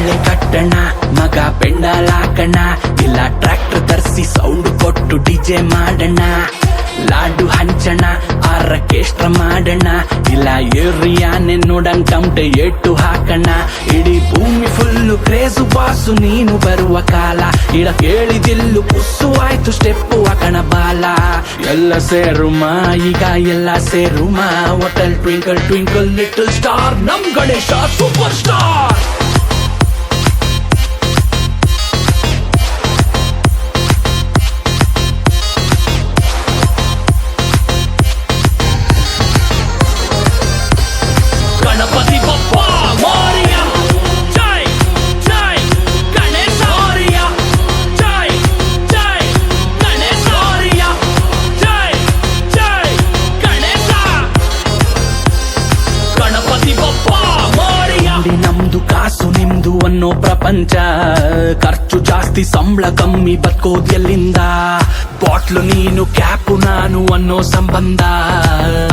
ತಾಳೆ ಕಟ್ಟಣ ಮಗ ಪೆಂಡಾಲಾಕಣ, ಇಲ್ಲ ಟ್ರ್ಯಾಕ್ಟರ್ ತರಿಸಿ ಸೌಂಡ್ ಕೊಟ್ಟು ಡಿಜೆ ಮಾಡೋಣ, ಲಾಡು ಹಂಚಣ ಆರ್ಕೆಸ್ಟ್ರಾ ಮಾಡೋಣ, ಇಲ್ಲ ಏರಿಯಾನೆ ನೋಡಂಗ್ ಟಮಟೆ ಎಟ್ಟು ಹಾಕಣ. ಇಡೀ ಭೂಮಿ ಫುಲ್ಲು ಕ್ರೇಜು ಬಾಸು ನೀನು ಬರುವ ಕಾಲ, ಇಡ ಕೇಳಿದಿಲ್ಲು ಪುಸ್ಸು ಆಯ್ತು ಸ್ಟೆಪ್ಪು ಹಾಕಣ ಬಾಲ. ಎಲ್ಲ ಸೇರುಮ ಈಗ ಎಲ್ಲ ಸೇರುಮ, hotel twinkle twinkle little star ನಮ್ ಗಣೇಶ ಸೂಪರ್ ಸ್ಟಾರ್. ಗಣಪತಿ ಬಪ್ಪ ಮೋರಿಯ ಜೈ ಜೈ ಗಣೇಶ ಮೋರಿಯ ಜೈ ಜೈ ಗಣೇಶ ಮೋರಿಯ ಜೈ ಜೈ ಗಣೇಶ. ಗಣಪತಿ ಬಪ್ಪ ಮೋರಿಯ. ನಮ್ದು ಕಾಸು ನಿಮ್ದು ಅನ್ನೋ ಪ್ರಪಂಚ, ಖರ್ಚು ಜಾಸ್ತಿ ಸಂಬಳ ಕಮ್ಮಿ ಬದುಕೋದ್ ಎಲ್ಲಿಂದ, ಬಾಟ್ಲು ನೀನು ಕ್ಯಾಪು ನಾನು ಅನ್ನೋ ಸಂಬಂಧ,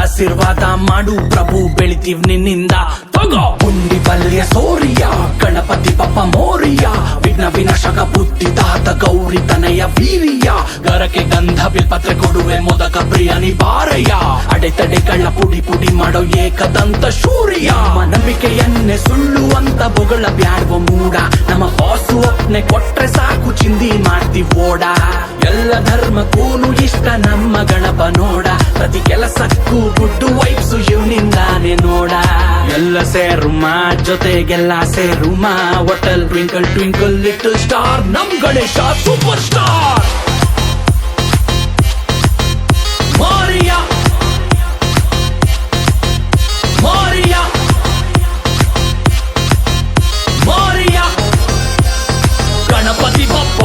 ಆಶೀರ್ವಾದ ಮಾಡು ಪ್ರಭು ಬೆಳಿತೀವ್ ನಿನ್ನಿಂದ. ತಗೋ ಪುಂಡಿ ಪಲ್ಯ ಸೋರಿಯ ಗಣಪತಿ ಪಪ್ಪ ಮೋರಿಯ, ವಿಘ್ನ ವಿನಾಶಕ ಬುದ್ಧಿ ದಾತ ಗೌರಿ ತನಯ ವೀರಿಯ, ಗರಕ್ಕೆ ಗಂಧ ಬಿಲ್ಪತ್ರೆ ಕೊಡುವೆ ಮೊದಕ ಪ್ರಿಯನಿ ಬಾರಯ್ಯ, ಅಡೆತಡೆ ಕಳ್ಳ ಪುಡಿ ಪುಡಿ ಮಾಡೋ ಏಕದಂತ ಶೂರಿಯ. ನಂಬಿಕೆಯನ್ನೇ ಸುಳ್ಳು ಅಂತ ಬೊಗಳ ಬ್ಯಾಡ್ವ ಮೂಡ, ನಮ್ಮ ಬಾಸು ಒಪ್ನೆ ಕೊಟ್ರೆ ಸಾಕು ಚಿಂದಿ ಮಾಡ್ತೀವಿ ಓಡ. ಎಲ್ಲ ಧರ್ಮಕ್ಕೂನು ಇಷ್ಟ ನಮ್ಮ ಗಣಪ ನೋಡ, ಪ್ರತಿ ಕೆಲಸಕ್ಕೂ ಗುಡ್ಡು ವೈಬ್ಸು ಇವನಿಂದಾನೆ ನೋಡ. ಎಲ್ಲ ಸೇರುಮ ಜೊತೆಗೆಲ್ಲ ಸೇರುಮ, hotel twinkle twinkle little star ನಮ್ ಗಣೇಶ ಸೂಪರ್ ಸ್ಟಾರ್. ಮೋರಿಯ ಮೋರಿಯ ಮೋರಿಯ ಗಣಪತಿ ಬಪ್ಪ